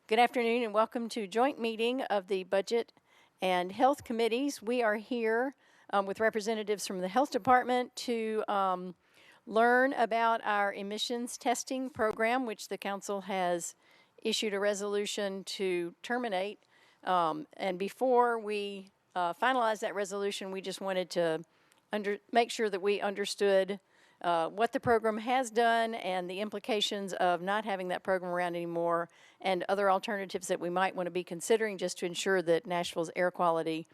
Good afternoon and welcome to joint meeting of the Budget and Health Committees. We are here with representatives from the Health Department to learn about our emissions testing program, which the Council has issued a resolution to terminate. And before we finalize that resolution, we just wanted to make sure that we understood what the program has done and the implications of not having that program around anymore and other alternatives that we might want to be considering just to ensure that Nashville's air quality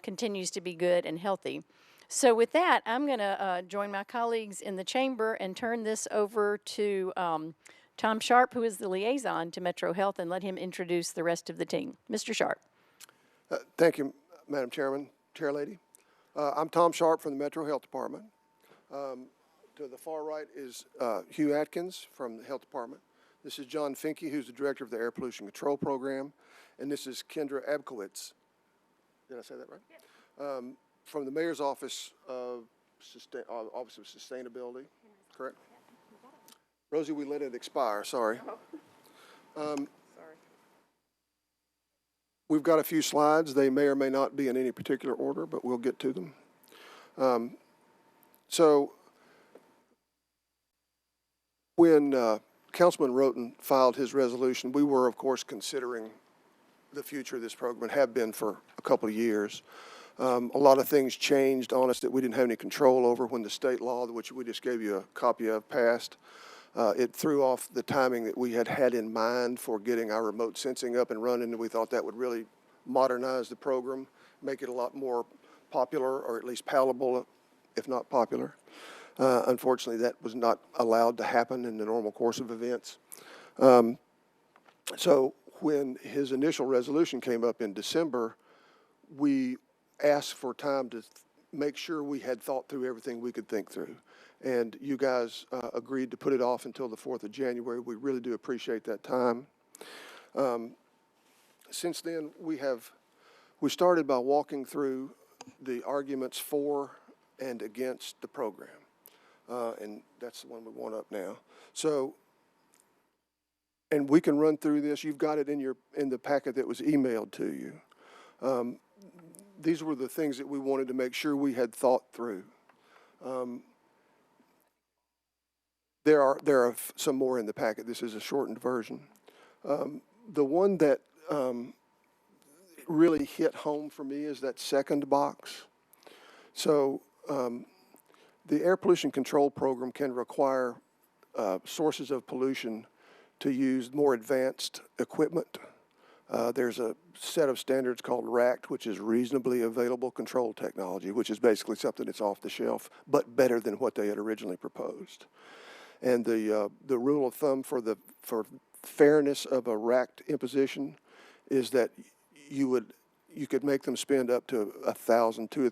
continues to be good and healthy. So with that, I'm going to join my colleagues in the chamber and turn this over to Tom Sharp, who is the liaison to Metro Health, and let him introduce the rest of the team. Mr. Sharp. Thank you, Madam Chairman, Chair Lady. I'm Tom Sharp from the Metro Health Department. To the far right is Hugh Atkins from the Health Department. This is John Finke, who's the Director of the Air Pollution Control Program. And this is Kendra Abkowitz. Did I say that right? Yeah. From the Mayor's Office of Sustainability, correct? Rosie, we let it expire, sorry. Sorry. We've got a few slides. They may or may not be in any particular order, but we'll get to them. When Councilman Roten filed his resolution, we were, of course, considering the future of this program and have been for a couple of years. A lot of things changed on us that we didn't have any control over when the state law, which we just gave you a copy of, passed. It threw off the timing that we had in mind for getting our remote sensing up and running, and we thought that would really modernize the program, make it a lot more popular, or at least palatable, if not popular. Unfortunately, that was not allowed to happen in the normal course of events. So when his initial resolution came up in December, we asked for time to make sure we had thought through everything we could think through. And you guys agreed to put it off until the 4th of January. We really do appreciate that time. Since then, we started by walking through the arguments for and against the program. And that's the one we want up now. So, and we can run through this. You've got it in the packet that was emailed to you. These were the things that we wanted to make sure we had thought through. There are some more in the packet. This is a shortened version. The one that really hit home for me is that second box. So the Air Pollution Control Program can require sources of pollution to use more advanced equipment. There's a set of standards called RACT, which is Reasonably Available Control Technology, which is basically something that's off the shelf, but better than what they had originally proposed. And the rule of thumb for fairness of a RACT imposition is that you could make them spend up to $2,000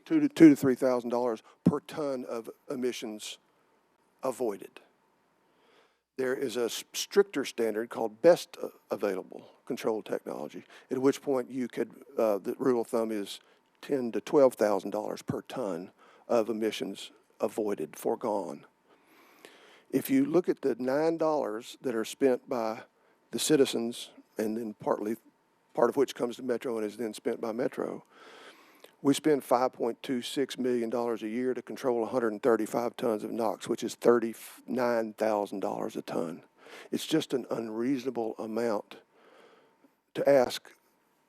to $3,000 per ton of emissions avoided. There is a stricter standard called Best Available Control Technology, at which point you could, the rule of thumb is $10,000 to $12,000 per ton of emissions avoided, foregone. If you look at the $9 that are spent by the citizens, and then part of which comes to Metro and is then spent by Metro, we spend $5.26 million a year to control 135 tons of NOx, which is $39,000 a ton. It's just an unreasonable amount to ask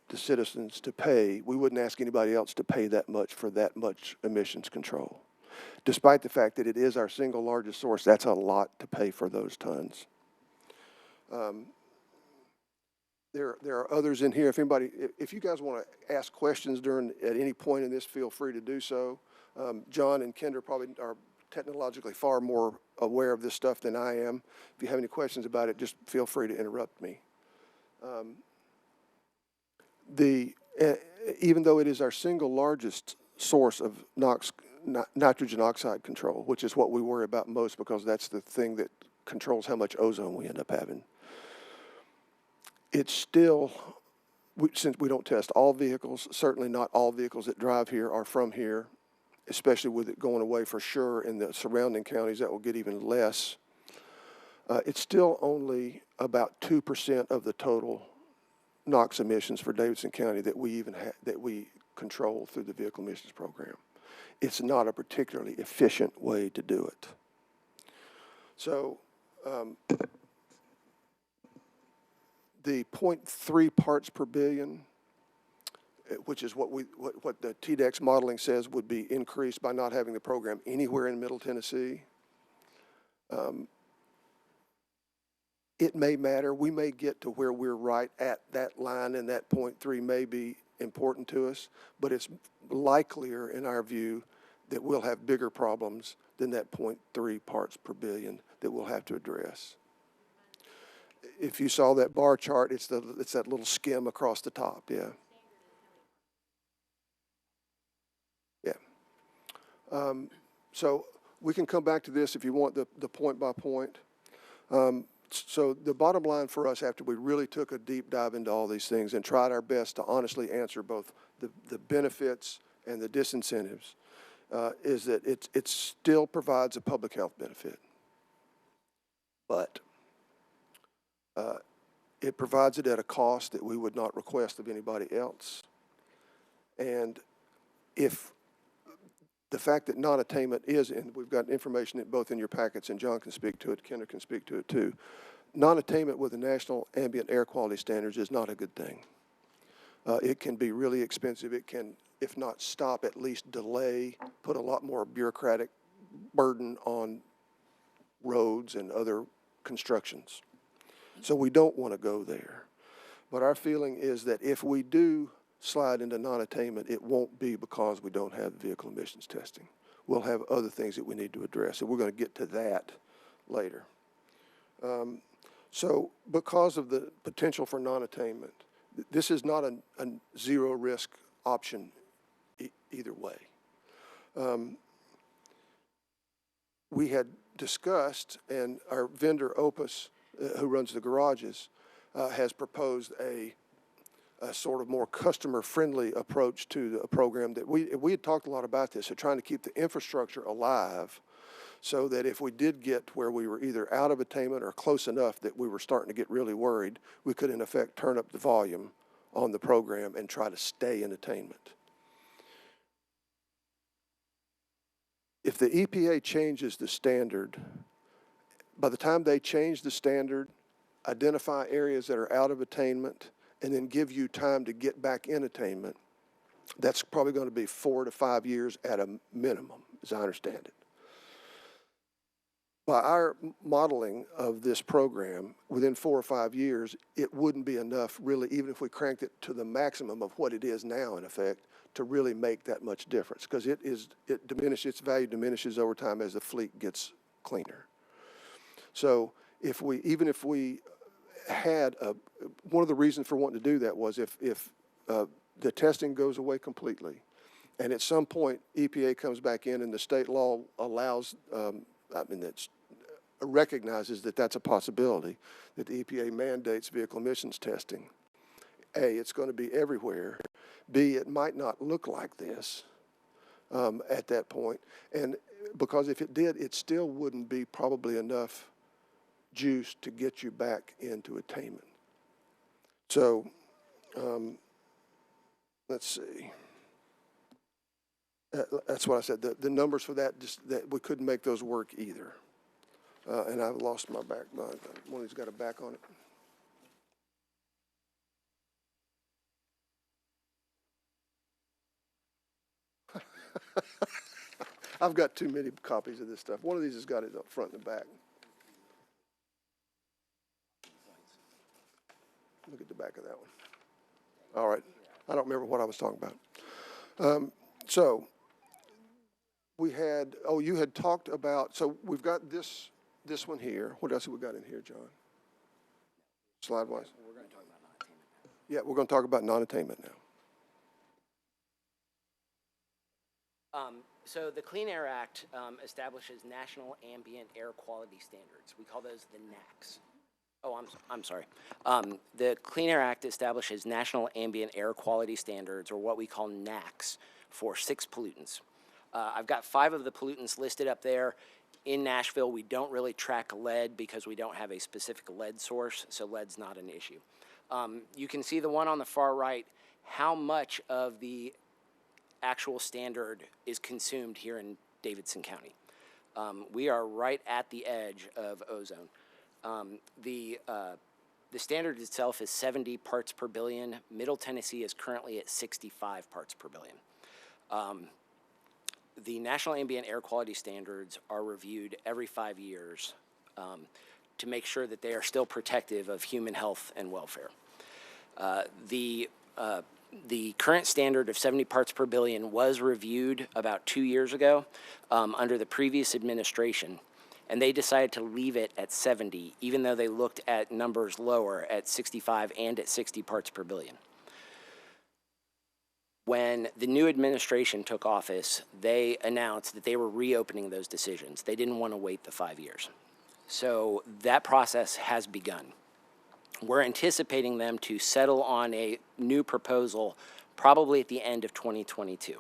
the citizens to pay. We wouldn't ask anybody else to pay that much for that much emissions control. Despite the fact that it is our single largest source, that's a lot to pay for those tons. There are others in here. If you guys want to ask questions at any point in this, feel free to do so. John and Kendra probably are technologically far more aware of this stuff than I am. If you have any questions about it, just feel free to interrupt me. Even though it is our single largest source of nitrogen oxide control, which is what we worry about most because that's the thing that controls how much ozone we end up having. It's still, since we don't test all vehicles, certainly not all vehicles that drive here are from here, especially with it going away for sure in the surrounding counties, that will get even less. It's still only about 2% of the total NOx emissions for Davidson County that we that we control through the vehicle emissions program. It's not a particularly efficient way to do it. So the 0.3 parts per billion, which is what the TDEX modeling says would be increased by not having the program anywhere in Middle Tennessee. It may matter. We may get to where we're right at that line, and that 0.3 may be important to us, but it's likelier in our view that we'll have bigger problems than that 0.3 parts per billion that we'll have to address. If you saw that bar chart, it's that little skim across the top, yeah. Yeah. So we can come back to this if you want the point by point. So the bottom line for us, after we really took a deep dive into all these things and tried our best to honestly answer both the benefits and the disincentives, is that it still provides a public health benefit. But it provides it at a cost that we would not request of anybody else. And if the fact that non-attainment is, and we've got information both in your packets, and John can speak to it, Kendra can speak to it too, non-attainment with the national ambient air quality standards is not a good thing. It can be really expensive. It can, if not stop, at least delay, put a lot more bureaucratic burden on roads and other constructions. So we don't want to go there. But our feeling is that if we do slide into non-attainment, it won't be because we don't have vehicle emissions testing. We'll have other things that we need to address, and we're going to get to that later. So because of the potential for non-attainment, this is not a zero risk option either way. We had discussed, and our vendor Opus, who runs the garages, has proposed a sort of more customer-friendly approach to a program that we had talked a lot about this, so trying to keep the infrastructure alive so that if we did get where we were either out of attainment or close enough that we were starting to get really worried, we could in effect turn up the volume on the program and try to stay in attainment. If the EPA changes the standard, by the time they change the standard, identify areas that are out of attainment, and then give you time to get back in attainment, that's probably going to be 4 to 5 years at a minimum, as I understand it. By our modeling of this program, within 4 or 5 years, it wouldn't be enough, really, even if we cranked it to the maximum of what it is now, in effect, to really make that much difference, because its value diminishes over time as the fleet gets cleaner. So even if we had one of the reasons for wanting to do that was if the testing goes away completely, and at some point EPA comes back in and the state law allows, recognizes that that's a possibility, that the EPA mandates vehicle emissions testing. A, it's going to be everywhere. B, it might not look like this at that point. And because if it did, it still wouldn't be probably enough juice to get you back into attainment. So let's see. That's what I said. The numbers for that, that we couldn't make those work either. And I've lost my back. One of these got a back on it. I've got too many copies of this stuff. One of these has got it up front and back. Look at the back of that one. All right. I don't remember what I was talking about. So we had, you had talked about, so we've got this one here. What else have we got in here, John? Slide-wise? We're going to talk about non-attainment now. Yeah, we're going to talk about non-attainment now. So the Clean Air Act establishes national ambient air quality standards. We call those the NAAQS. Oh, I'm sorry. The Clean Air Act establishes national ambient air quality standards, or what we call NAAQS, for 6 pollutants. I've got 5 of the pollutants listed up there. In Nashville, we don't really track lead because we don't have a specific lead source, so lead's not an issue. You can see the one on the far right, how much of the actual standard is consumed here in Davidson County. We are right at the edge of ozone. The standard itself is 70 parts per billion. Middle Tennessee is currently at 65 parts per billion. The National Ambient Air Quality Standards are reviewed every 5 years to make sure that they are still protective of human health and welfare. The current standard of 70 parts per billion was reviewed about 2 years ago under the previous administration, and they decided to leave it at 70, even though they looked at numbers lower at 65 and at 60 parts per billion. When the new administration took office, they announced that they were reopening those decisions. They didn't want to wait the 5 years. So that process has begun. We're anticipating them to settle on a new proposal probably at the end of 2022.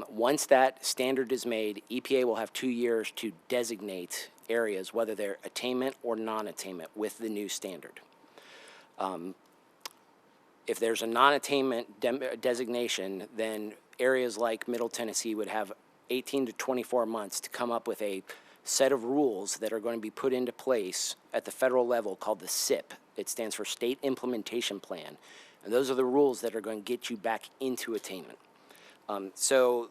Once that standard is made, EPA will have 2 years to designate areas, whether they're attainment or non-attainment, with the new standard. If there's a non-attainment designation, then areas like Middle Tennessee would have 18 to 24 months to come up with a set of rules that are going to be put into place at the federal level called the SIP. It stands for State Implementation Plan. And those are the rules that are going to get you back into attainment. So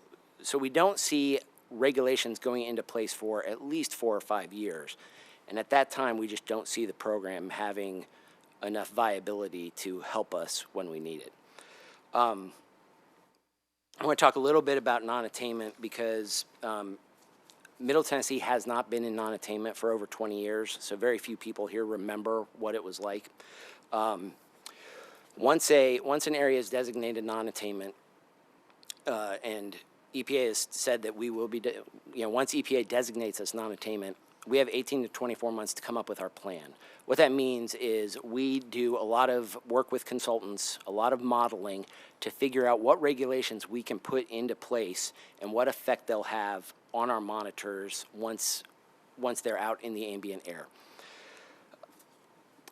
we don't see regulations going into place for at least 4 or 5 years. And at that time, we just don't see the program having enough viability to help us when we need it. I want to talk a little bit about non-attainment because Middle Tennessee has not been in non-attainment for over 20 years, so very few people here remember what it was like. Once an area is designated non-attainment, and EPA has said that we will be, once EPA designates us non-attainment, we have 18 to 24 months to come up with our plan. What that means is we do a lot of work with consultants, a lot of modeling to figure out what regulations we can put into place and what effect they'll have on our monitors once they're out in the ambient air.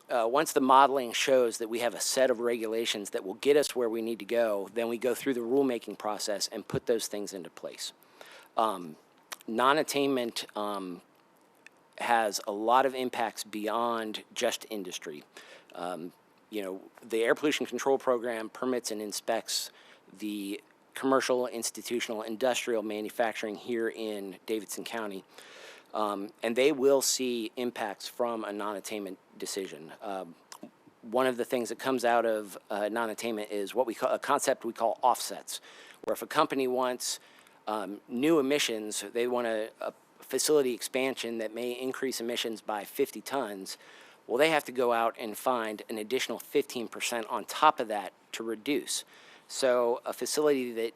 Once the modeling shows that we have a set of regulations that will get us where we need to go, then we go through the rulemaking process and put those things into place. Non-attainment has a lot of impacts beyond just industry. The Air Pollution Control Program permits and inspects the commercial, institutional, industrial manufacturing here in Davidson County. And they will see impacts from a non-attainment decision. One of the things that comes out of non-attainment is what we call a concept we call offsets, where if a company wants new emissions, they want a facility expansion that may increase emissions by 50 tons, well, they have to go out and find an additional 15% on top of that to reduce. So a facility that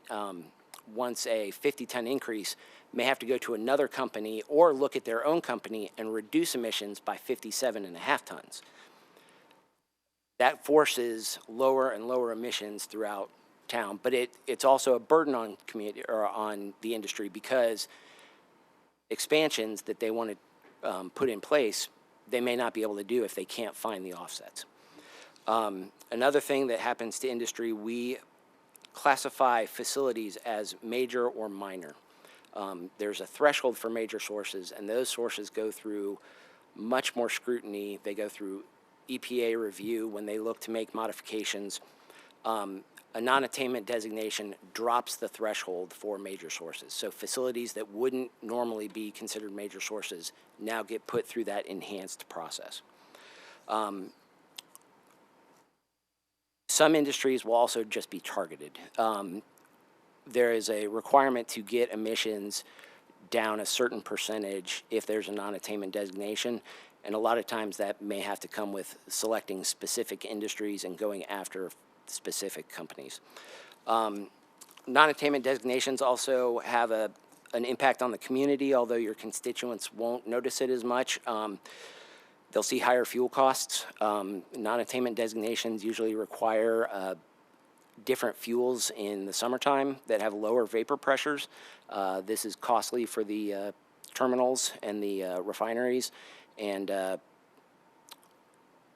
wants a 50-ton increase may have to go to another company or look at their own company and reduce emissions by 57.5 tons. That forces lower and lower emissions throughout town, but it's also a burden on community or on the industry because expansions that they want to put in place, they may not be able to do if they can't find the offsets. Another thing that happens to industry, we classify facilities as major or minor. There's a threshold for major sources, and those sources go through much more scrutiny. They go through EPA review when they look to make modifications. A non-attainment designation drops the threshold for major sources. So facilities that wouldn't normally be considered major sources now get put through that enhanced process. Some industries will also just be targeted. There is a requirement to get emissions down a certain percentage if there's a non-attainment designation, and a lot of times that may have to come with selecting specific industries and going after specific companies. Non-attainment designations also have an impact on the community, although your constituents won't notice it as much. They'll see higher fuel costs. Non-attainment designations usually require different fuels in the summertime that have lower vapor pressures. This is costly for the terminals and the refineries, and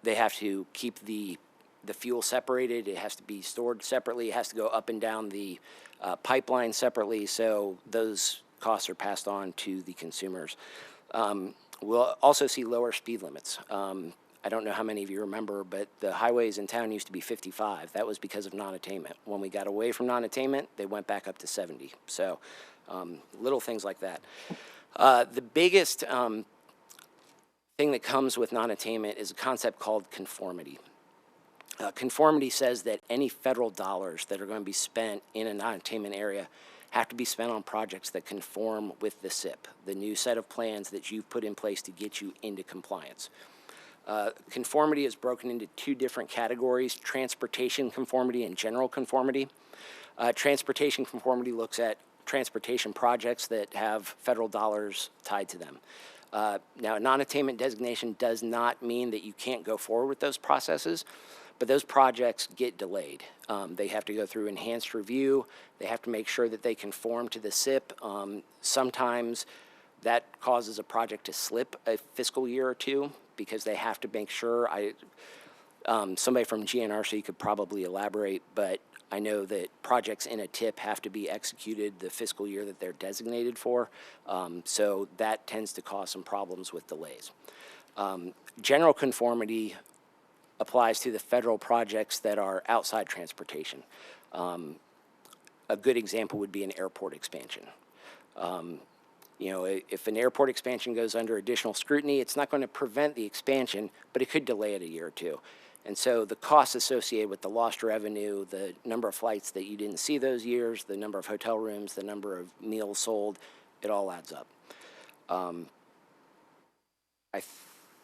they have to keep the fuel separated. It has to be stored separately. It has to go up and down the pipeline separately, so those costs are passed on to the consumers. We'll also see lower speed limits. I don't know how many of you remember, but the highways in town used to be 55. That was because of non-attainment. When we got away from non-attainment, they went back up to 70. So little things like that. The biggest thing that comes with non-attainment is a concept called conformity. Conformity says that any federal dollars that are going to be spent in a non-attainment area have to be spent on projects that conform with the SIP, the new set of plans that you've put in place to get you into compliance. Conformity is broken into two different categories: transportation conformity and general conformity. Transportation conformity looks at transportation projects that have federal dollars tied to them. Now, a non-attainment designation does not mean that you can't go forward with those processes, but those projects get delayed. They have to go through enhanced review. They have to make sure that they conform to the SIP. Sometimes that causes a project to slip a fiscal year or two because they have to make sure. Somebody from GNRC could probably elaborate, but I know that projects in a TIP have to be executed the fiscal year that they're designated for, so that tends to cause some problems with delays. General conformity applies to the federal projects that are outside transportation. A good example would be an airport expansion. You know, if an airport expansion goes under additional scrutiny, it's not going to prevent the expansion, but it could delay it a year or two. And so the costs associated with the lost revenue, the number of flights that you didn't see those years, the number of hotel rooms, the number of meals sold, it all adds up. I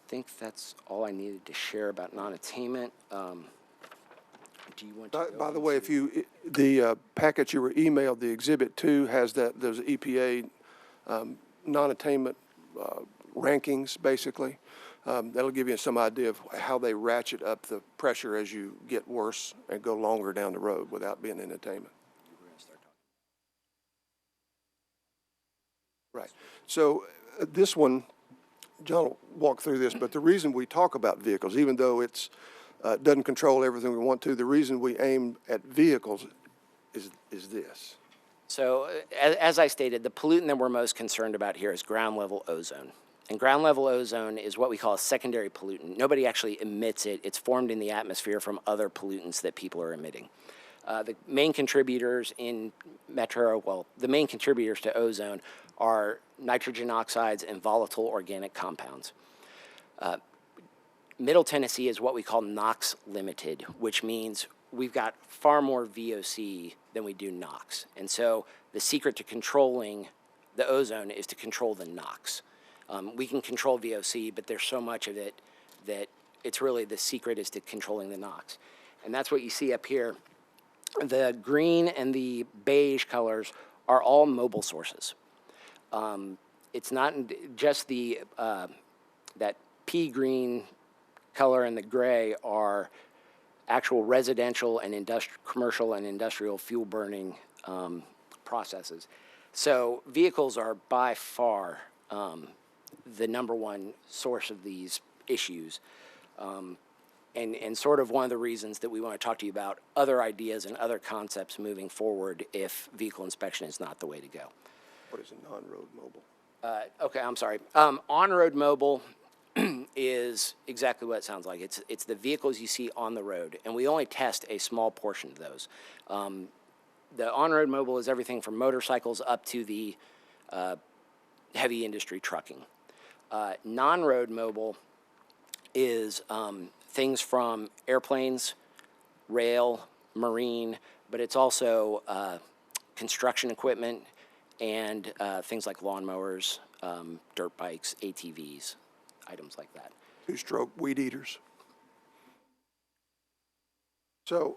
think that's all I needed to share about non-attainment. Do you want to By the way, if you, the packet you were emailed, the Exhibit 2 has those EPA non-attainment rankings, basically. That'll give you some idea of how they ratchet up the pressure as you get worse and go longer down the road without being in attainment. Right. So this one, John will walk through this, but the reason we talk about vehicles, even though it's doesn't control everything we want to, the reason we aim at vehicles is this. So, as I stated, the pollutant that we're most concerned about here is ground level ozone. And ground level ozone is what we call a secondary pollutant. Nobody actually emits it. It's formed in the atmosphere from other pollutants that people are emitting. The main contributors in the main contributors to ozone are nitrogen oxides and volatile organic compounds. Middle Tennessee is what we call NOx limited, which means we've got far more VOC than we do NOx. And so the secret to controlling the ozone is to control the NOx. We can control VOC, but there's so much of it that it's really the secret is to controlling the NOx. And that's what you see up here. The green and the beige colors are all mobile sources. It's not just the that pea green color and the gray are actual residential and commercial and industrial fuel burning processes. So vehicles are by far the number one source of these issues. And sort of one of the reasons that we want to talk to you about other ideas and other concepts moving forward if vehicle inspection is not the way to go. What is a non-road mobile? Okay, I'm sorry. On-road mobile is exactly what it sounds like. It's the vehicles you see on the road, and we only test a small portion of those. The on-road mobile is everything from motorcycles up to the heavy industry trucking. Non-road mobile is things from airplanes, rail, marine, but it's also construction equipment and things like lawnmowers, dirt bikes, ATVs, items like that. Two-stroke weed eaters. So,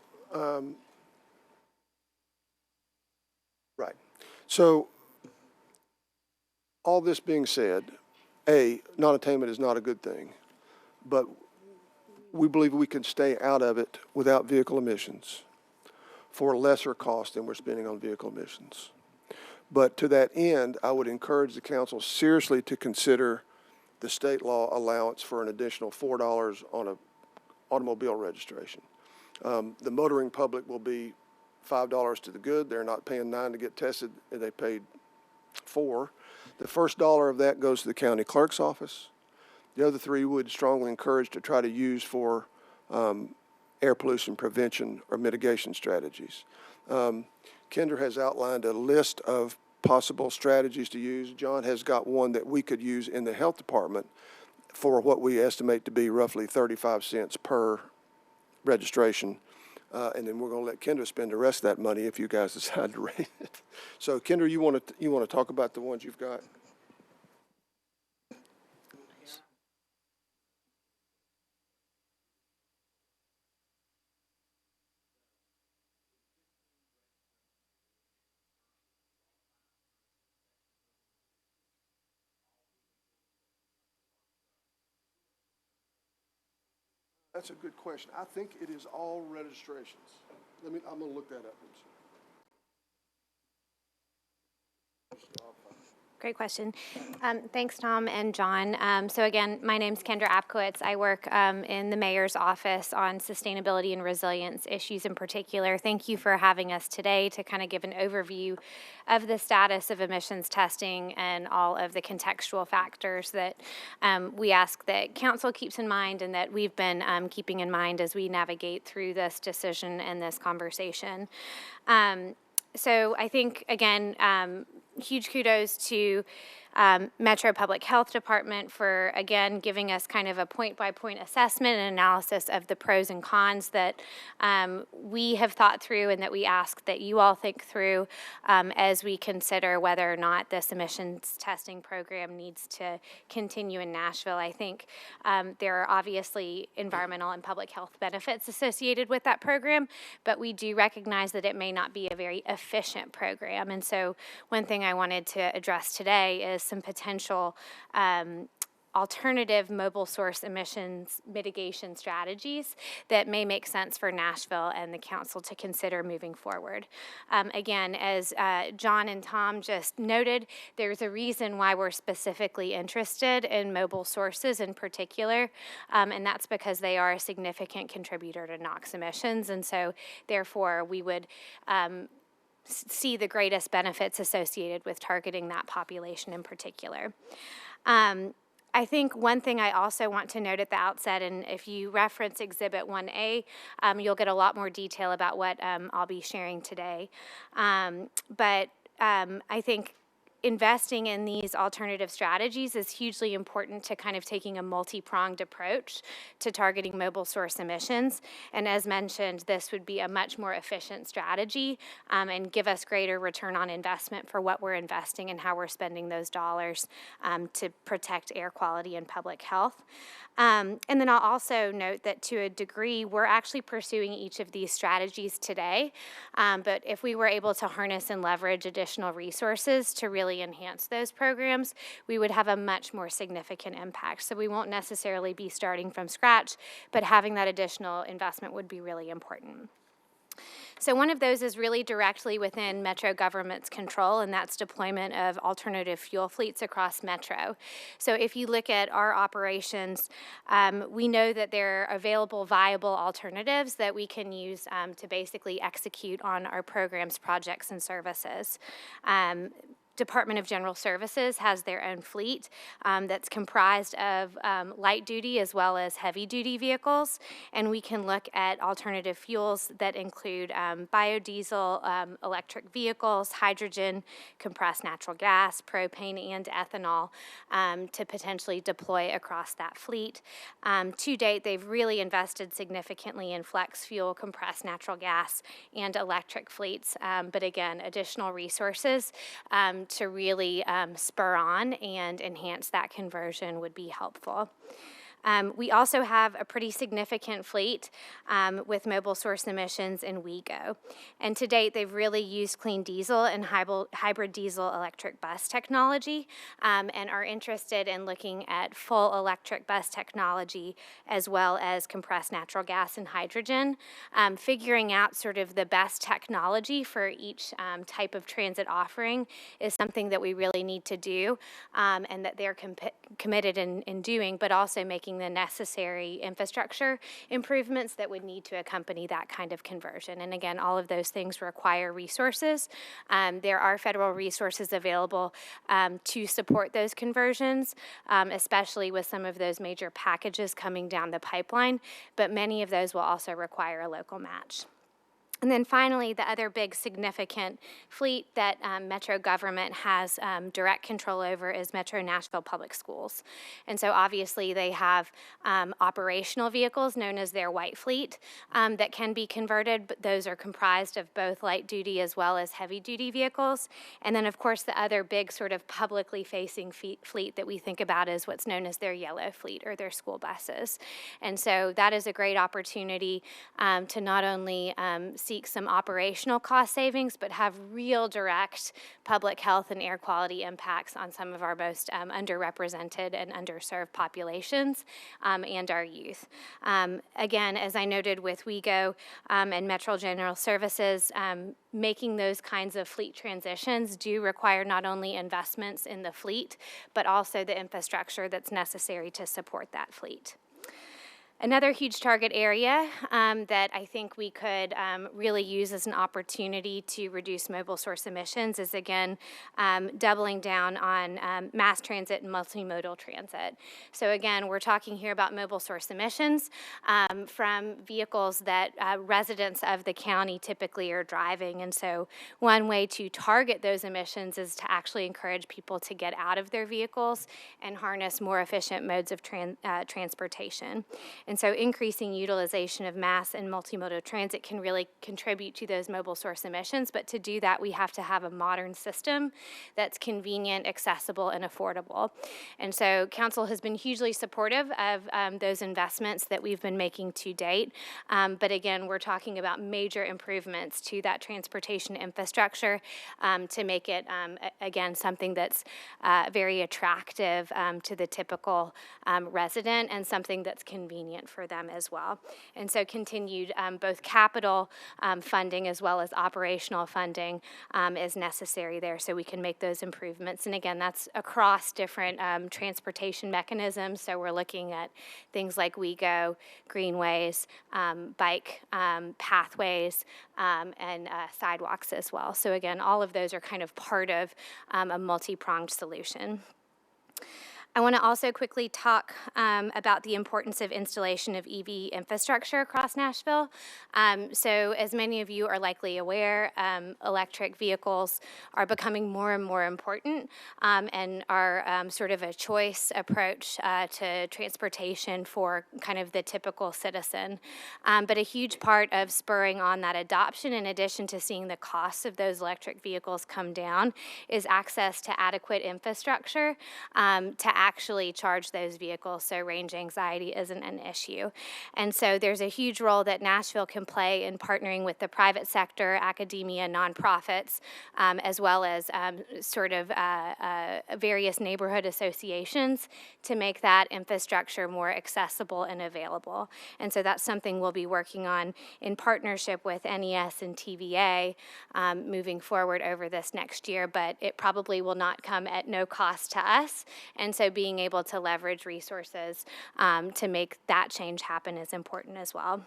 right. So, all this being said, non-attainment is not a good thing, but we believe we can stay out of it without vehicle emissions for lesser cost than we're spending on vehicle emissions. But to that end, I would encourage the council seriously to consider the state law allowance for an additional $4 on a automobile registration. The motoring public will be $5 to the good. They're not paying $9 to get tested, and they paid $4. The first dollar of that goes to the county clerk's office. The other three would strongly encourage to try to use for air pollution prevention or mitigation strategies. Kendra has outlined a list of possible strategies to use. John has got one that we could use in the health department for what we estimate to be roughly 35 cents per registration. And then we're going to let Kendra spend the rest of that money if you guys decide to raise it. So Kendra, you want to talk about the ones you've got? That's a good question. I think it is all registrations. I'm going to look that up. Great question. Thanks, Tom and John. So again, my name's Kendra Apkowitz. I work in the mayor's office on sustainability and resilience issues in particular. Thank you for having us today to kind of give an overview of the status of emissions testing and all of the contextual factors that we ask that council keeps in mind and that we've been keeping in mind as we navigate through this decision and this conversation. So I think, again, huge kudos to Metro Public Health Department for, again, giving us kind of a point-by-point assessment and analysis of the pros and cons that we have thought through and that we ask that you all think through as we consider whether or not this emissions testing program needs to continue in Nashville. I think there are obviously environmental and public health benefits associated with that program, but we do recognize that it may not be a very efficient program. And so one thing I wanted to address today is some potential alternative mobile source emissions mitigation strategies that may make sense for Nashville and the council to consider moving forward. Again, as John and Tom just noted, there's a reason why we're specifically interested in mobile sources in particular, and that's because they are a significant contributor to NOx emissions, and so therefore we would see the greatest benefits associated with targeting that population in particular. I think one thing I also want to note at the outset, and if you reference Exhibit 1A, you'll get a lot more detail about what I'll be sharing today. But I think investing in these alternative strategies is hugely important to kind of taking a multi-pronged approach to targeting mobile source emissions. And as mentioned, this would be a much more efficient strategy and give us greater return on investment for what we're investing and how we're spending those dollars to protect air quality and public health. And then I'll also note that to a degree, we're actually pursuing each of these strategies today. But if we were able to harness and leverage additional resources to really enhance those programs, we would have a much more significant impact. So we won't necessarily be starting from scratch, but having that additional investment would be really important. So one of those is really directly within Metro government's control, and that's deployment of alternative fuel fleets across Metro. So if you look at our operations, we know that there are available viable alternatives that we can use to basically execute on our programs, projects, and services. Department of General Services has their own fleet that's comprised of light duty as well as heavy duty vehicles, and we can look at alternative fuels that include biodiesel, electric vehicles, hydrogen, compressed natural gas, propane, and ethanol to potentially deploy across that fleet. To date, they've really invested significantly in flex fuel, compressed natural gas, and electric fleets, but again, additional resources to really spur on and enhance that conversion would be helpful. We also have a pretty significant fleet with mobile source emissions in WeGo. And to date, they've really used clean diesel and hybrid diesel electric bus technology and are interested in looking at full electric bus technology as well as compressed natural gas and hydrogen. Figuring out sort of the best technology for each type of transit offering is something that we really need to do and that they're committed in doing, but also making the necessary infrastructure improvements that would need to accompany that kind of conversion. And again, all of those things require resources. There are federal resources available to support those conversions, especially with some of those major packages coming down the pipeline, but many of those will also require a local match. And then finally, the other big significant fleet that Metro government has direct control over is Metro Nashville Public Schools. And so obviously they have operational vehicles known as their white fleet that can be converted, but those are comprised of both light duty as well as heavy duty vehicles. And then of course the other big sort of publicly facing fleet that we think about is what's known as their yellow fleet or their school buses. And so that is a great opportunity to not only seek some operational cost savings, but have real direct public health and air quality impacts on some of our most underrepresented and underserved populations and our youth. Again, as I noted with WeGo and Metro General Services, making those kinds of fleet transitions do require not only investments in the fleet, but also the infrastructure that's necessary to support that fleet. Another huge target area that I think we could really use as an opportunity to reduce mobile source emissions is, again, doubling down on mass transit and multimodal transit. So again, we're talking here about mobile source emissions from vehicles that residents of the county typically are driving. And so one way to target those emissions is to actually encourage people to get out of their vehicles and harness more efficient modes of transportation. And so increasing utilization of mass and multimodal transit can really contribute to those mobile source emissions. But to do that, we have to have a modern system that's convenient, accessible, and affordable. And so council has been hugely supportive of those investments that we've been making to date. But again, we're talking about major improvements to that transportation infrastructure to make it, again, something that's very attractive to the typical resident and something that's convenient for them as well. And so continued both capital funding as well as operational funding is necessary there so we can make those improvements. And again, that's across different transportation mechanisms. So we're looking at things like WeGo, greenways, bike pathways, and sidewalks as well. So again, all of those are kind of part of a multi-pronged solution. I want to also quickly talk about the importance of installation of EV infrastructure across Nashville. So as many of you are likely aware, electric vehicles are becoming more and more important and are sort of a choice approach to transportation for kind of the typical citizen. But a huge part of spurring on that adoption, in addition to seeing the costs of those electric vehicles come down, is access to adequate infrastructure to actually charge those vehicles so range anxiety isn't an issue. And so there's a huge role that Nashville can play in partnering with the private sector, academia, nonprofits, as well as sort of various neighborhood associations to make that infrastructure more accessible and available. And so that's something we'll be working on in partnership with NES and TVA moving forward over this next year, but it probably will not come at no cost to us. And so being able to leverage resources to make that change happen is important as well.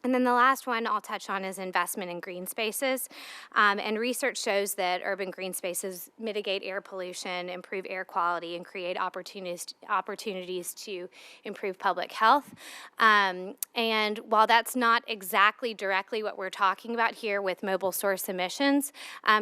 And then the last one I'll touch on is investment in green spaces. And research shows that urban green spaces mitigate air pollution, improve air quality, and create opportunities to improve public health. And while that's not exactly directly what we're talking about here with mobile source emissions,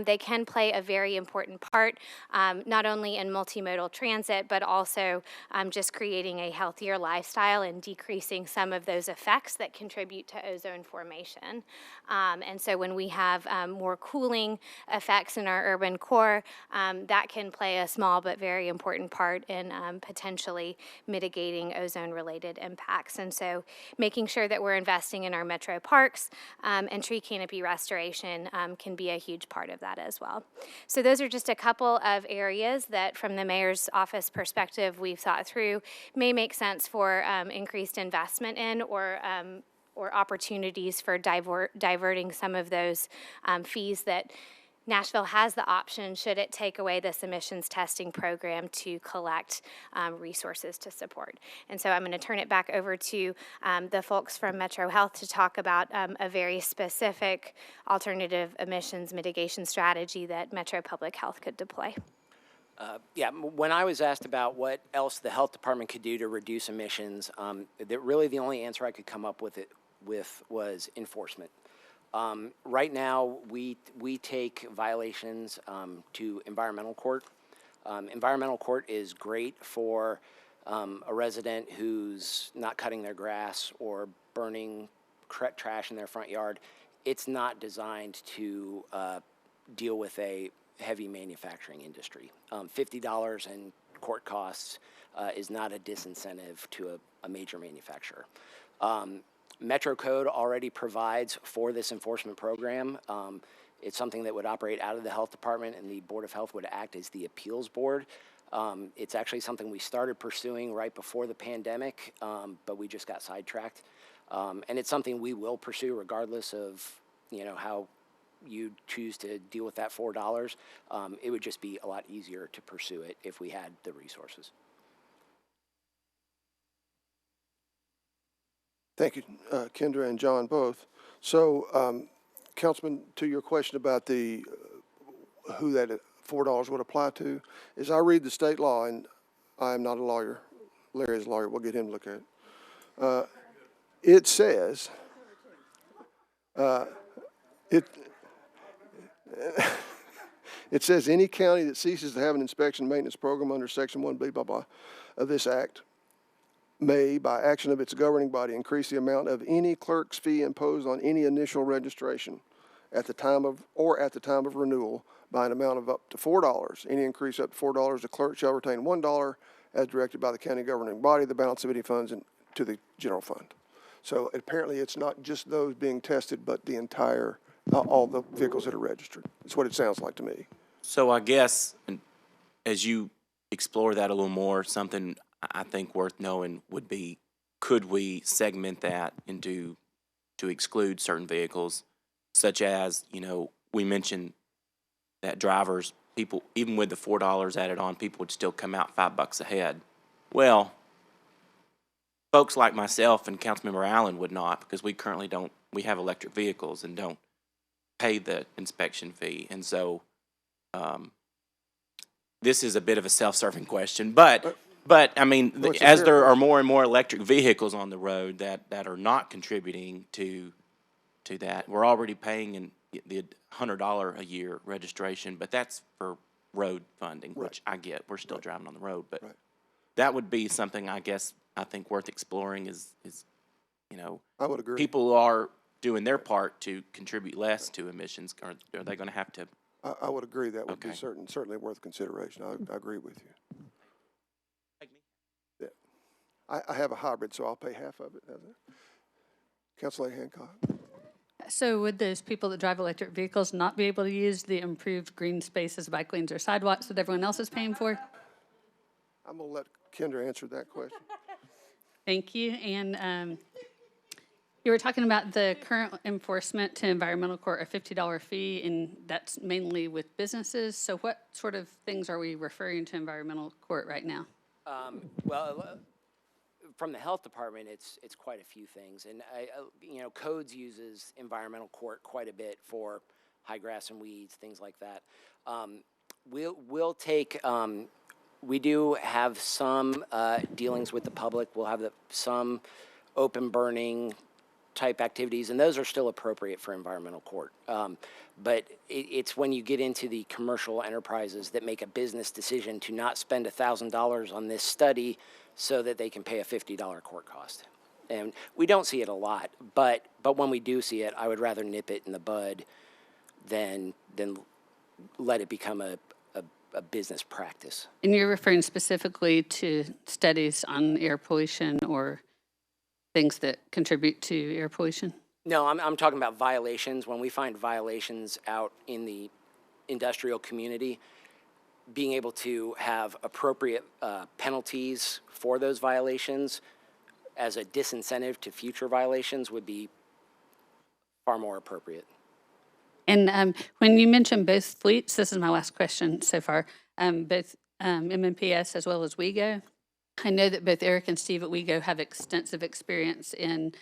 they can play a very important part, not only in multimodal transit, but also just creating a healthier lifestyle and decreasing some of those effects that contribute to ozone formation. And so when we have more cooling effects in our urban core, that can play a small but very important part in potentially mitigating ozone-related impacts. And so making sure that we're investing in our metro parks and tree canopy restoration can be a huge part of that as well. So those are just a couple of areas that from the mayor's office perspective we've thought through may make sense for increased investment in or opportunities for diverting some of those fees that Nashville has the option, should it take away this emissions testing program, to collect resources to support. And so I'm going to turn it back over to the folks from Metro Health to talk about a very specific alternative emissions mitigation strategy that Metro Public Health could deploy. When I was asked about what else the health department could do to reduce emissions, really the only answer I could come up with was enforcement. Right now, we take violations to environmental court. Environmental court is great for a resident who's not cutting their grass or burning trash in their front yard. It's not designed to deal with a heavy manufacturing industry. $50 in court costs is not a disincentive to a major manufacturer. Metro Code already provides for this enforcement program. It's something that would operate out of the health department, and the Board of Health would act as the appeals board. It's actually something we started pursuing right before the pandemic, but we just got sidetracked. And it's something we will pursue regardless of, how you choose to deal with that $4. It would just be a lot easier to pursue it if we had the resources. Thank you, Kendra and John both. So, Councilman, to your question about who that $4 would apply to, as I read the state law, and I am not a lawyer, Larry is a lawyer, we'll get him to look at it. It says, it says any county that ceases to have an inspection maintenance program under Section 1B, blah, blah, of this act may, by action of its governing body, increase the amount of any clerk's fee imposed on any initial registration at the time of renewal by an amount of up to $4. Any increase up to $4, the clerk shall retain $1 as directed by the county governing body, the balance of any funds to the general fund. So apparently it's not just those being tested, but the entire, all the vehicles that are registered. That's what it sounds like to me. So I guess, as you explore that a little more, something I think worth knowing would be, could we segment that to exclude certain vehicles, such as, we mentioned that drivers, people, even with the $4 added on, people would still come out $5 ahead. Well, folks like myself and Councilmember Allen would not, because we currently we have electric vehicles and don't pay the inspection fee. And so this is a bit of a self-serving question, but I mean, as there are more and more electric vehicles on the road that are not contributing to that, we're already paying the $100 a year registration, but that's for road funding, which I get. We're still driving on the road, but that would be something I think worth exploring is I would agree. People are doing their part to contribute less to emissions. Are they going to have to? I would agree that would be certainly worth consideration. I agree with you. Yeah, I have a hybrid, so I'll pay half of it. Councilor Hancock. So would those people that drive electric vehicles not be able to use the improved green spaces, bike lanes, or sidewalks that everyone else is paying for? I'm going to let Kendra answer that question. Thank you. And you were talking about the current enforcement to environmental court, a $50 fee, and that's mainly with businesses. So what sort of things are we referring to environmental court right now? From the health department, it's quite a few things, and codes uses environmental court quite a bit for high grass and weeds, things like that. We'll take. We do have some dealings with the public. We'll have some open burning type activities, and those are still appropriate for environmental court. But it's when you get into the commercial enterprises that make a business decision to not spend $1,000 on this study so that they can pay a $50 court cost. And we don't see it a lot, but when we do see it, I would rather nip it in the bud than let it become a business practice. And you're referring specifically to studies on air pollution or things that contribute to air pollution? No, I'm talking about violations. When we find violations out in the industrial community, being able to have appropriate penalties for those violations as a disincentive to future violations would be far more appropriate. And when you mentioned both fleets, this is my last question so far, both MNPS as well as WeGo, I know that both Eric and Steve at WeGo have extensive experience in,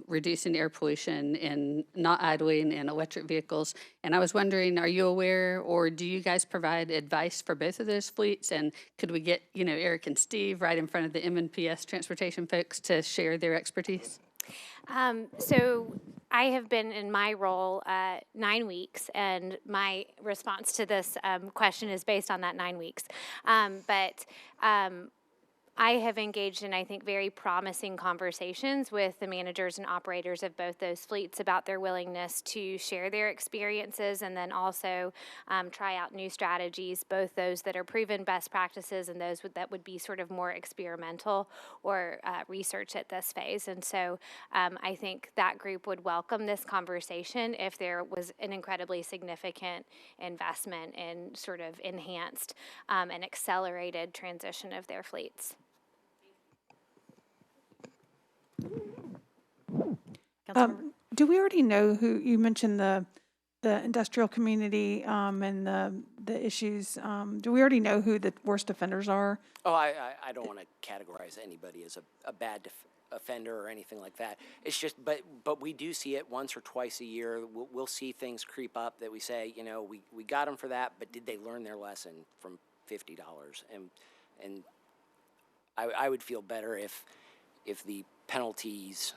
reducing air pollution and not idling in electric vehicles. And I was wondering, are you aware or do you guys provide advice for both of those fleets? And could we get, Eric and Steve right in front of the MNPS transportation folks to share their expertise? So I have been in my role 9 weeks, and my response to this question is based on that 9 weeks. But I have engaged in, I think, very promising conversations with the managers and operators of both those fleets about their willingness to share their experiences and then also try out new strategies, both those that are proven best practices and those that would be sort of more experimental or research at this phase. And so I think that group would welcome this conversation if there was an incredibly significant investment in sort of enhanced and accelerated transition of their fleets. Do we already know who, you mentioned the industrial community and the issues, do we already know who the worst offenders are? Oh, I don't want to categorize anybody as a bad offender or anything like that. It's just, but we do see it once or twice a year. We'll see things creep up that we say, we got them for that, but did they learn their lesson from $50? And I would feel better if the penalties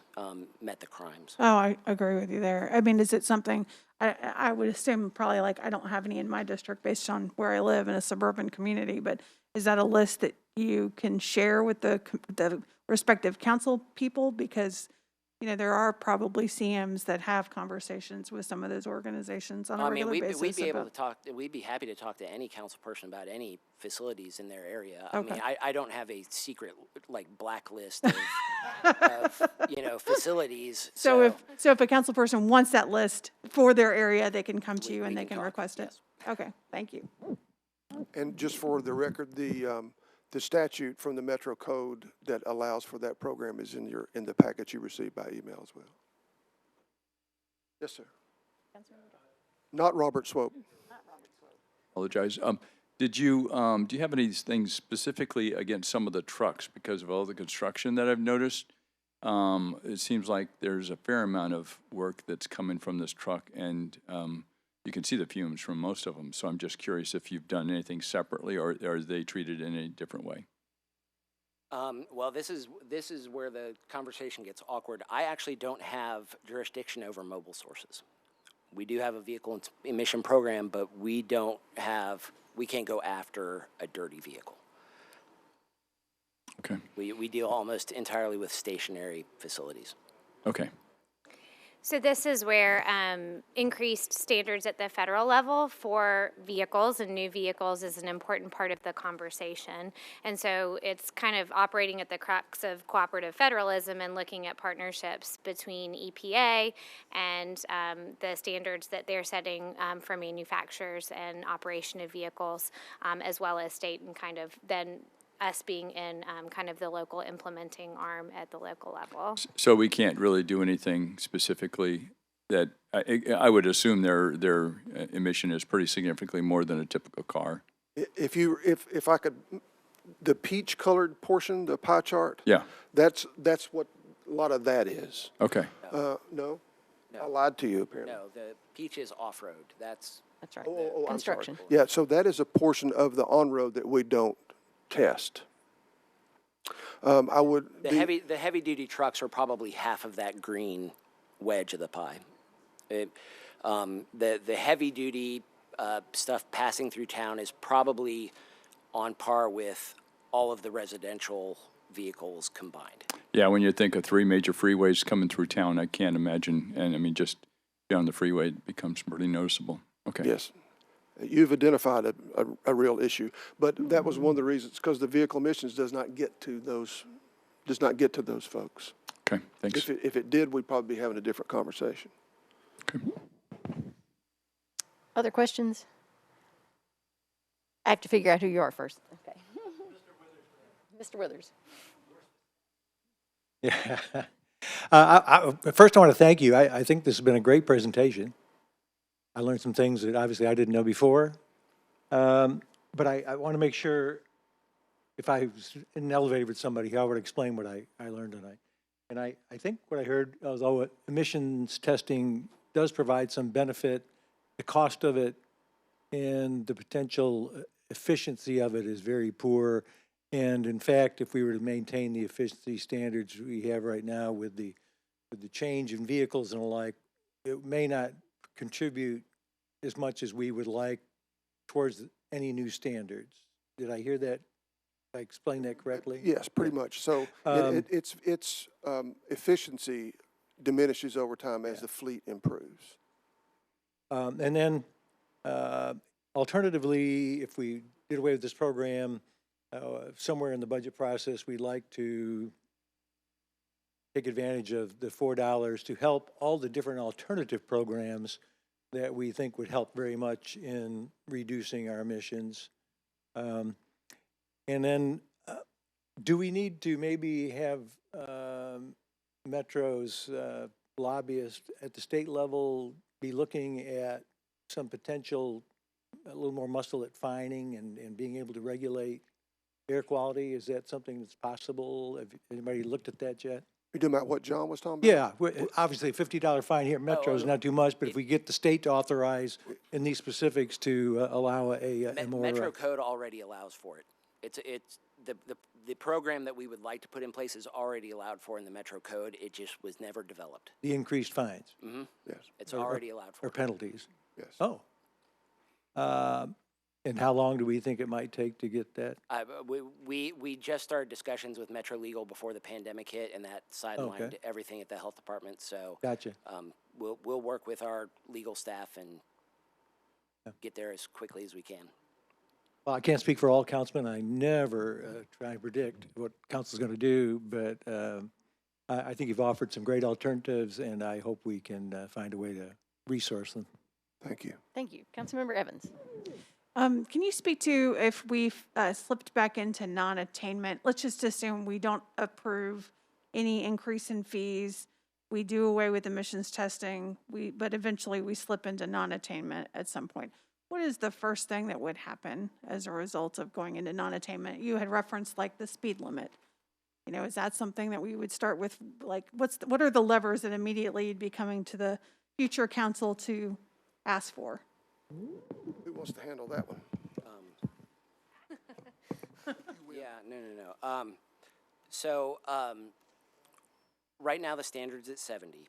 met the crimes. Oh, I agree with you there. I mean, is it something, I would assume probably like, I don't have any in my district based on where I live in a suburban community, but is that a list that you can share with the respective council people? Because, there are probably CMs that have conversations with some of those organizations on a regular basis. We'd be able to talk, we'd be happy to talk to any council person about any facilities in their area. Okay. I mean, I don't have a secret, blacklist of facilities. So if a council person wants that list for their area, they can come to you and they can talk, request it? yes. Okay, thank you. And just for the record, the statute from the Metro Code that allows for that program is in the package you received by email as well. Yes, sir. Not Robert Swope. Apologize. Do you have any things specifically against some of the trucks because of all the construction that I've noticed? It seems like there's a fair amount of work that's coming from this truck, and you can see the fumes from most of them. So I'm just curious if you've done anything separately, or are they treated in a different way? Well, this is where the conversation gets awkward. I actually don't have jurisdiction over mobile sources. We do have a vehicle emission program, but we can't go after a dirty vehicle. Okay. We deal almost entirely with stationary facilities. Okay. So this is where increased standards at the federal level for vehicles and new vehicles is an important part of the conversation. And so it's kind of operating at the crux of cooperative federalism and looking at partnerships between EPA and the standards that they're setting for manufacturers and operation of vehicles, as well as state and kind of then us being in kind of the local implementing arm at the local level. So we can't really do anything specifically that, I would assume their emission is pretty significantly more than a typical car. If I could, the peach colored portion, the pie chart. Yeah. That's what a lot of that is. Okay. No? I lied to you apparently. No, the peach is off-road. That's That's right. I'm sorry. Construction. Yeah, so that is a portion of the on-road that we don't test. the heavy duty trucks are probably half of that green wedge of the pie. The heavy duty stuff passing through town is probably on par with all of the residential vehicles combined. Yeah, when you think of 3 major freeways coming through town, I can't imagine, and I mean, just beyond the freeway, it becomes pretty noticeable. Okay. Yes. You've identified a real issue, but that was one of the reasons, because the vehicle emissions does not get to those folks. Okay, thanks. If it did, we'd probably be having a different conversation. Okay. Other questions? I have to figure out who you are first. Okay. Mr. Withers. Yeah. First, I want to thank you. I think this has been a great presentation. I learned some things that obviously I didn't know before. But I want to make sure if I was in an elevator with somebody, how I would explain what I learned tonight. And I think what I heard, although emissions testing does provide some benefit, the cost of it and the potential efficiency of it is very poor. And in fact, if we were to maintain the efficiency standards we have right now with the change in vehicles and the like, it may not contribute as much as we would like towards any new standards. Did I hear that? Did I explain that correctly? Yes, pretty much. So its efficiency diminishes over time as the fleet improves. And then alternatively, if we did away with this program, somewhere in the budget process, we'd like to take advantage of the $4 to help all the different alternative programs that we think would help very much in reducing our emissions. And then do we need to maybe have Metro's lobbyists at the state level be looking at some potential, a little more muscle at fining and being able to regulate air quality? Is that something that's possible? Have anybody looked at that yet? You're talking about what John was talking about? Yeah, obviously a $50 fine here at Metro is not too much, but if we get the state to authorize in these specifics to allow a more. Metro Code already allows for it. It's the program that we would like to put in place is already allowed for in the Metro Code. It just was never developed. The increased fines. Mm-hmm. Yes. It's already allowed for. Or penalties. Yes. Oh. And how long do we think it might take to get that? We just started discussions with Metro Legal before the pandemic hit, and that sidelined Okay. everything at the health department. So Gotcha. We'll work with our legal staff and get there as quickly as we can. Well, I can't speak for all councilmen. I never try to predict what council's going to do, but I think you've offered some great alternatives, and I hope we can find a way to resource them. Thank you. Thank you. Councilmember Evans. Can you speak to if we've slipped back into non-attainment? Let's just assume we don't approve any increase in fees. We do away with emissions testing, but eventually we slip into non-attainment at some point. What is the first thing that would happen as a result of going into non-attainment? You had referenced like the speed limit. You know, is that something that we would start with? Like, what are the levers that immediately you'd be coming to the future council to ask for? Who wants to handle that one? So right now the standard's at 70.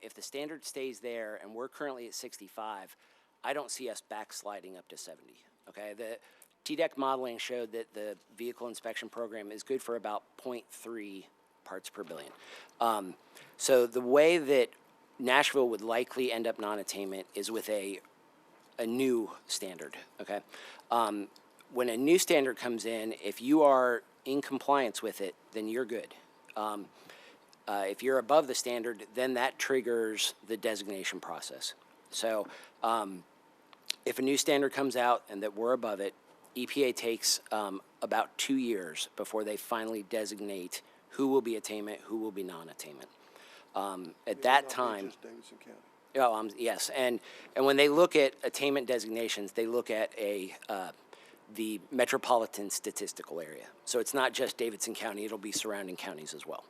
If the standard stays there and we're currently at 65, I don't see us backsliding up to 70. Okay, the TDEC modeling showed that the vehicle inspection program is good for about 0.3 parts per billion. So the way that Nashville would likely end up non-attainment is with a new standard, okay? When a new standard comes in, if you are in compliance with it, then you're good. If you're above the standard, then that triggers the designation process. So if a new standard comes out and that we're above it, EPA takes about 2 years before they finally designate who will be attainment, who will be non-attainment. At that time, Davidson County. oh, yes, and when they look at attainment designations, they look at the Metropolitan statistical area. So it's not just Davidson County, it'll be surrounding counties as well.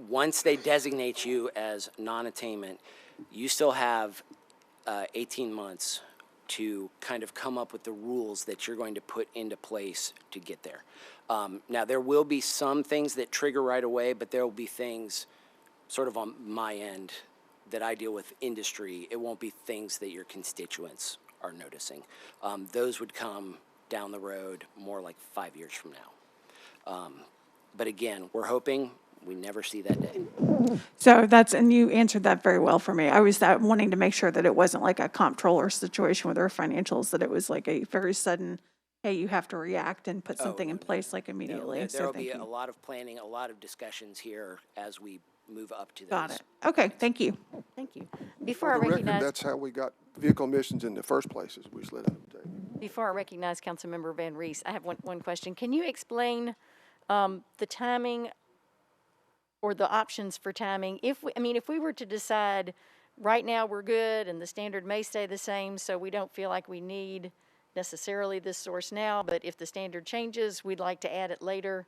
Once they designate you as non-attainment, you still have 18 months to kind of come up with the rules that you're going to put into place to get there. Now, there will be some things that trigger right away, but there will be things sort of on my end that I deal with industry. It won't be things that your constituents are noticing. Those would come down the road more like 5 years from now. But again, we're hoping we never see that day. So that's, and you answered that very well for me. I was wanting to make sure that it wasn't like a comptroller situation with our financials, that it was like a very sudden, hey, you have to react and put something in place like immediately. There So will thank be a you. lot of planning, a lot of discussions here as we move up to those. Got it. Okay, thank you. Thank you. Before I For the record, recognize, that's how we got vehicle emissions in the first place, is we slid out the table. before I recognize Councilmember Van Rees, I have one question. Can you explain the timing or the options for timing? If we were to decide right now we're good and the standard may stay the same, so we don't feel like we need necessarily this source now, but if the standard changes, we'd like to add it later.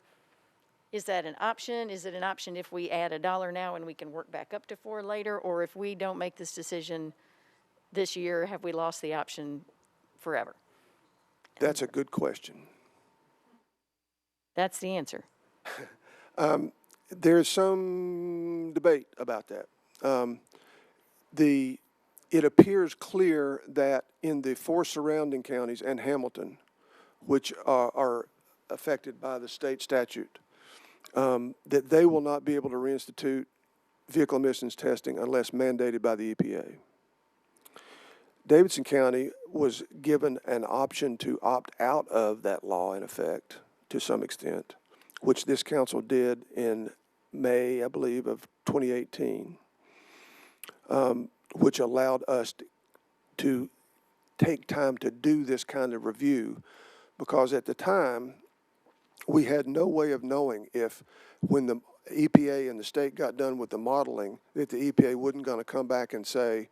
Is that an option? Is it an option if we add $1 now and we can work back up to 4 later? Or if we don't make this decision this year, have we lost the option forever? That's a good question. That's the answer. There's some debate about that. It appears clear that in the 4 surrounding counties and Hamilton, which are affected by the state statute, that they will not be able to reinstitute vehicle emissions testing unless mandated by the EPA. Davidson County was given an option to opt out of that law in effect to some extent, which this council did in May, I believe, of 2018, which allowed us to take time to do this kind of review, because at the time, we had no way of knowing if, when the EPA and the state got done with the modeling, that the EPA wouldn't going to come back and say,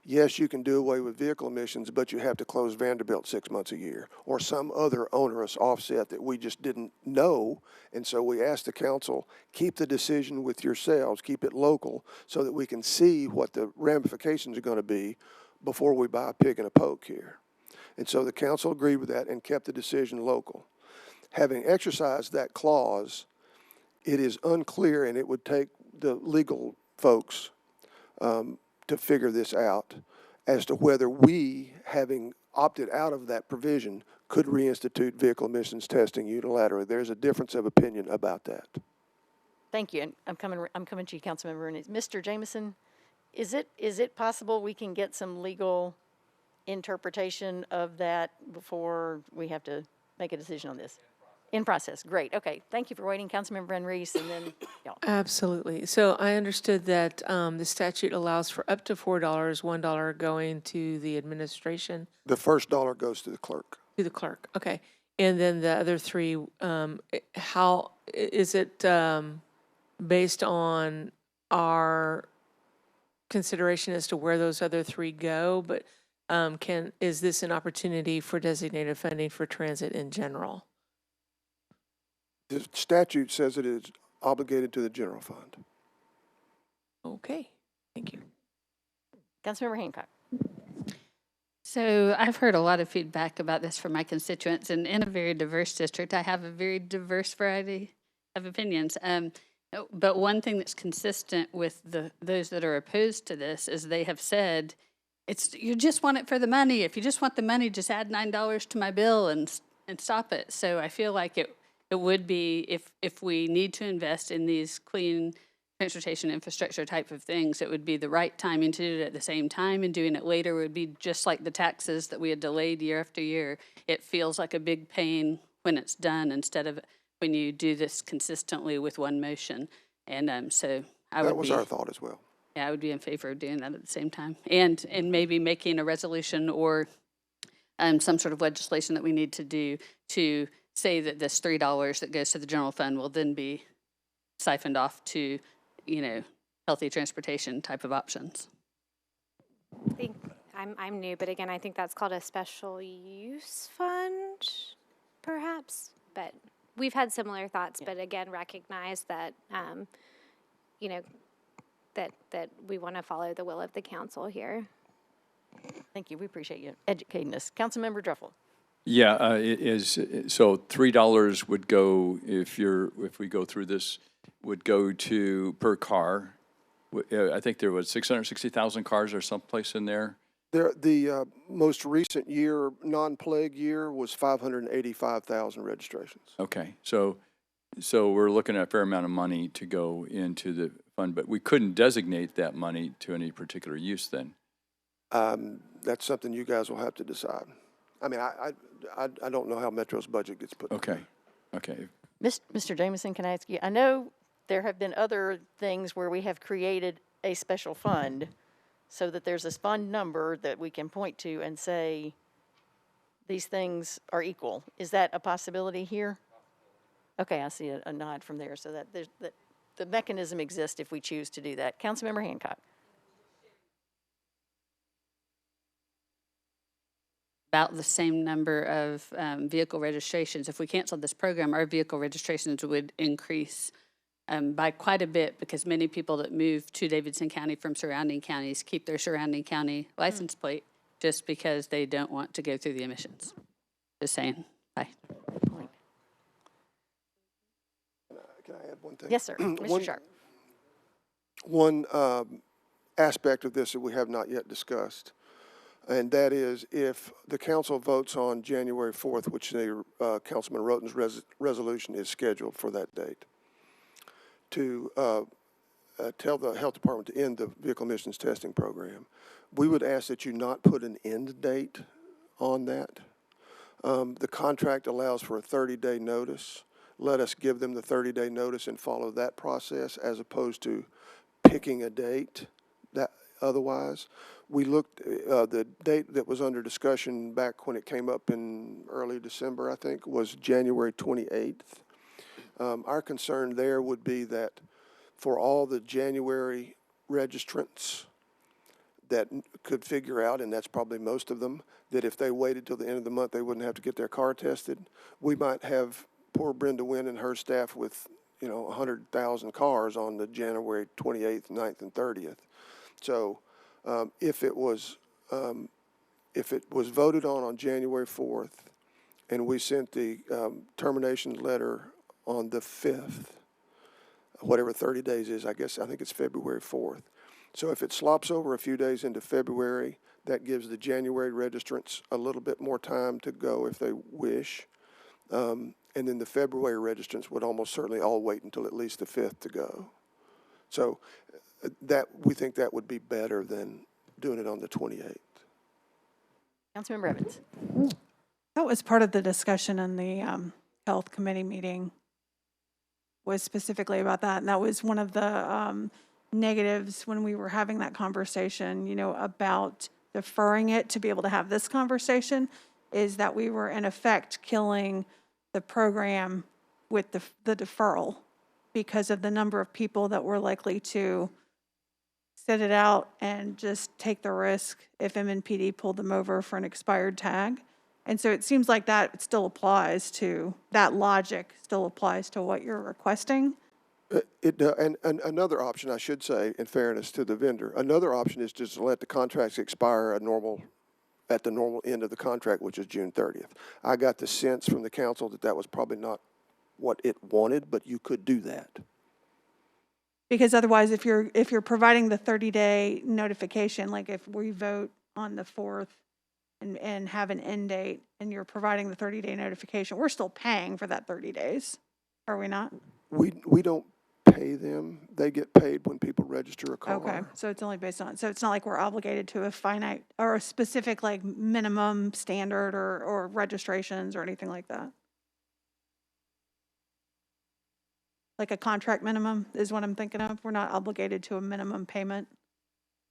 yes, you can do away with vehicle emissions, but you have to close Vanderbilt 6 months a year, or some other onerous offset that we just didn't know. And so we asked the council, keep the decision with yourselves, keep it local, so that we can see what the ramifications are going to be before we buy a pig in a poke here. And so the council agreed with that and kept the decision local. Having exercised that clause, it is unclear, and it would take the legal folks to figure this out, as to whether we, having opted out of that provision, could reinstitute vehicle emissions testing unilaterally. There's a difference of opinion about that. Thank you. And I'm coming to you, Councilmember Renee. Mr. Jameson, is it possible we can get some legal interpretation of that before we have to make a decision on this? In process. Great. Okay. Thank you for waiting, Councilmember Van Rees, and then y'all. Absolutely. So I understood that the statute allows for up to $4, $1 going to the administration, The first dollar goes to the clerk. to the clerk. Okay. And then the other 3, how is it based on our consideration as to where those other 3 go? But is this an opportunity for designated funding for transit in general? The statute says it is obligated to the general fund. Okay. Thank you. Councilmember Hancock. So I've heard a lot of feedback about this from my constituents, and in a very diverse district, I have a very diverse variety of opinions. But one thing that's consistent with those that are opposed to this is they have said, you just want it for the money. If you just want the money, just add $9 to my bill and stop it. So I feel like it would be, if we need to invest in these clean transportation infrastructure type of things, it would be the right timing to do it at the same time, and doing it later would be just like the taxes that we had delayed year after year. It feels like a big pain when it's done instead of when you do this consistently with one motion. And so That was our thought as well. I would be in favor of doing that at the same time. And maybe making a resolution or some sort of legislation that we need to do to say that this $3 that goes to the general fund will then be siphoned off to, healthy transportation type of options. I think I'm new, but again, I think that's called a special use fund, perhaps. But we've had similar thoughts, but again, recognize that, that we want to follow the will of the council here. Thank you. We appreciate you educating us. Councilmember Druffel. Yeah, it is, so $3 would go, if we go through this, would go to per car. I think there was 660,000 cars or someplace in there. The most recent year, non-plague year, was 585,000 registrations. Okay, so So we're looking at a fair amount of money to go into the fund, but we couldn't designate that money to any particular use then. That's something you guys will have to decide. I mean, I don't know how Metro's budget gets put Okay, together. okay. Mr. Jameson, can I ask you, I know there have been other things where we have created a special fund so that there's this fund number that we can point to and say, these things are equal. Is that a possibility here? Okay, I see a nod from there, so that the mechanism exists if we choose to do that. Councilmember Hancock. About the same number of vehicle registrations. If we canceled this program, our vehicle registrations would increase by quite a bit because many people that move to Davidson County from surrounding counties keep their surrounding county license plate just because they don't want to go through the emissions. Just saying. Bye. Point. Can I add one thing? Yes, sir. Mr. Sharp. One aspect of this that we have not yet discussed, and that is if the council votes on January 4th, which Councilman Roten's resolution is scheduled for that date, to tell the health department to end the vehicle emissions testing program, we would ask that you not put an end date on that. The contract allows for a 30-day notice. Let us give them the 30-day notice and follow that process as opposed to picking a date that otherwise. We looked, the date that was under discussion back when it came up in early December, I think, was January 28th. Our concern there would be that for all the January registrants that could figure out, and that's probably most of them, that if they waited till the end of the month, they wouldn't have to get their car tested. We might have poor Brenda Wynn and her staff with, 100,000 cars on the January 28th, 9th, and 30th. So if it was voted on January 4th, and we sent the termination letter on the 5th, whatever 30 days is, I think it's February 4th. So if it slops over a few days into February, that gives the January registrants a little bit more time to go if they wish. And then the February registrants would almost certainly all wait until at least the 5th to go. So we think that would be better than doing it on the 28th. Councilmember Evans. That was part of the discussion in the health committee meeting, was specifically about that. And that was one of the negatives when we were having that conversation, about deferring it to be able to have this conversation, is that we were in effect killing the program with the deferral because of the number of people that were likely to sit it out and just take the risk if MNPD pulled them over for an expired tag. And so it seems like that still applies to, that logic still applies to what you're requesting. And another option, I should say, in fairness to the vendor, another option is just to let the contracts expire at the normal end of the contract, which is June 30th. I got the sense from the council that was probably not what it wanted, but you could do that. Because otherwise, if you're providing the 30-day notification, like if we vote on the 4th and have an end date, and you're providing the 30-day notification, we're still paying for that 30 days, are we not? We don't pay them. They get paid when people register a car. Okay, so it's only based on, so it's not like we're obligated to a finite or a specific like minimum standard or registrations or anything like that? Like a contract minimum is what I'm thinking of. We're not obligated to a minimum payment.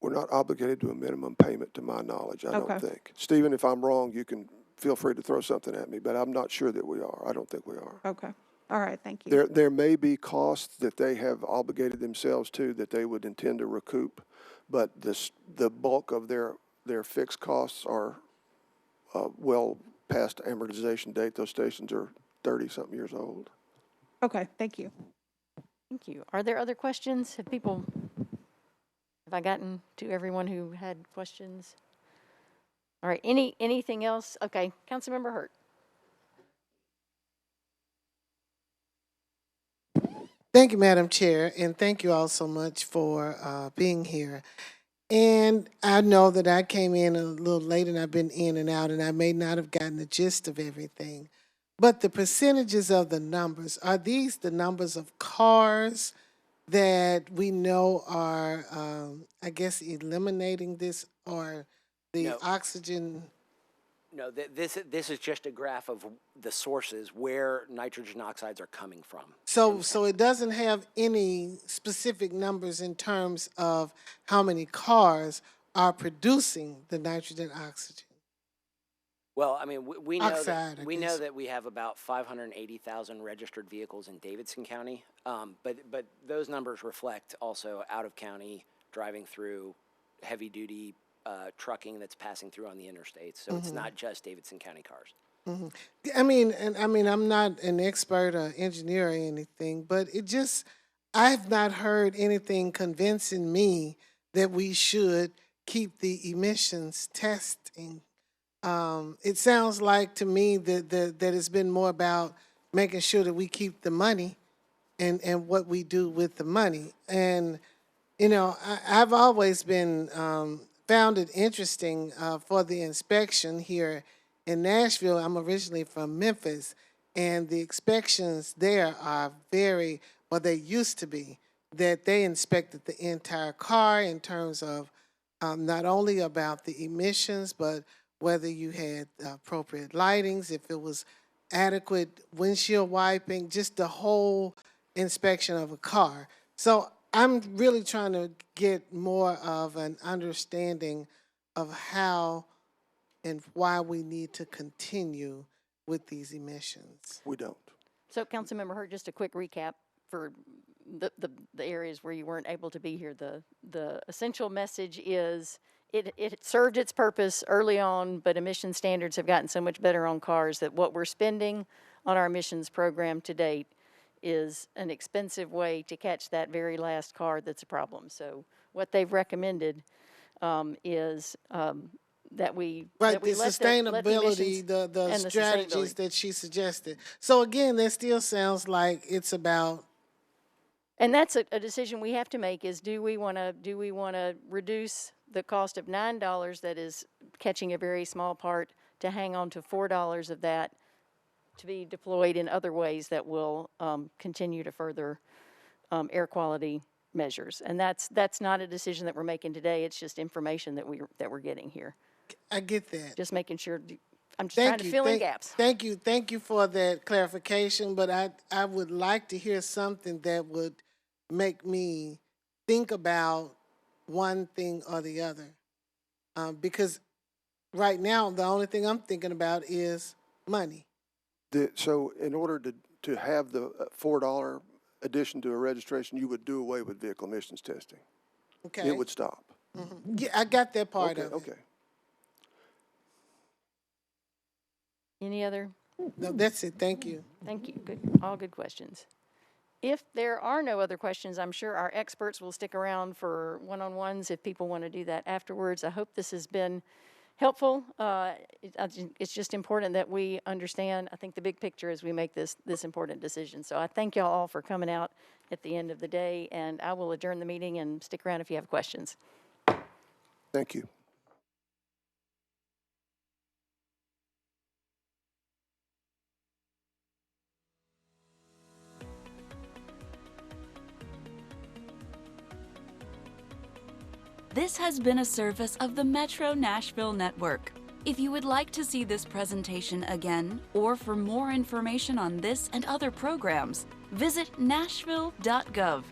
We're not obligated to a minimum payment, to my knowledge, I don't Okay. think. Stephen, if I'm wrong, you can feel free to throw something at me, but I'm not sure that we are. I don't think we are. Okay, all right, thank you. There may be costs that they have obligated themselves to that they would intend to recoup, but the bulk of their fixed costs are well past amortization date. Those stations are 30-something years old. Okay, thank you. Thank you. Are there other questions? Have I gotten to everyone who had questions? All right, anything else? Okay, Councilmember Hurt. Thank you, Madam Chair, and thank you all so much for being here. And I know that I came in a little late and I've been in and out and I may not have gotten the gist of everything. But the percentages of the numbers, are these the numbers of cars that we know are, I guess, eliminating this, or the No. oxygen? No, this is just a graph of the sources where nitrogen oxides are coming from. So it doesn't have any specific numbers in terms of how many cars are producing the nitrogen oxygen. Well, I mean, we know Oxide, I that we know guess. that we have about 580,000 registered vehicles in Davidson County, but those numbers reflect also out of county driving through heavy duty trucking that's passing through on the interstates. So it's not just Davidson County cars. I mean, I'm not an expert or engineer or anything, but I've not heard anything convincing me that we should keep the emissions testing. It sounds like to me that it's been more about making sure that we keep the money and what we do with the money. And, you know, I've always been, found it interesting for the inspection here in Nashville. I'm originally from Memphis, and the inspections there are they used to be, that they inspected the entire car in terms of not only about the emissions, but whether you had appropriate lightings, if it was adequate windshield wiping, just the whole inspection of a car. So I'm really trying to get more of an understanding of how and why we need to continue with these emissions. We don't. So Councilmember Hurt, just a quick recap for the areas where you weren't able to be here. The essential message is it served its purpose early on, but emission standards have gotten so much better on cars that what we're spending on our emissions program to date is an expensive way to catch that very last car that's a problem. So what they've recommended is that we Right, that we the let sustainability, the the and the strategies sustainability. that she suggested. So again, that still sounds like it's about, And that's a decision we have to make is do we want to reduce the cost of $9 that is catching a very small part to hang on to $4 of that to be deployed in other ways that will continue to further air quality measures. And that's not a decision that we're making today. It's just information that we're getting here. I get that. Just making sure. I'm just trying to fill in gaps. Thank you for that clarification, but I would like to hear something that would make me think about one thing or the other. Because right now, the only thing I'm thinking about is money. So in order to have the $4 addition to a registration, you would do away with vehicle emissions testing. Okay? It would stop. Yeah, I got that part Okay, of it. okay. Any other? No, that's it. Thank you. Thank you. Good. All good questions. If there are no other questions, I'm sure our experts will stick around for one-on-ones if people want to do that afterwards. I hope this has been helpful. It's just important that we understand, I think, the big picture as we make this important decision. So I thank y'all all for coming out at the end of the day, and I will adjourn the meeting and stick around if you have questions. Thank you. This has been a service of the Metro Nashville Network. If you would like to see this presentation again, or for more information on this and other programs, visit nashville.gov.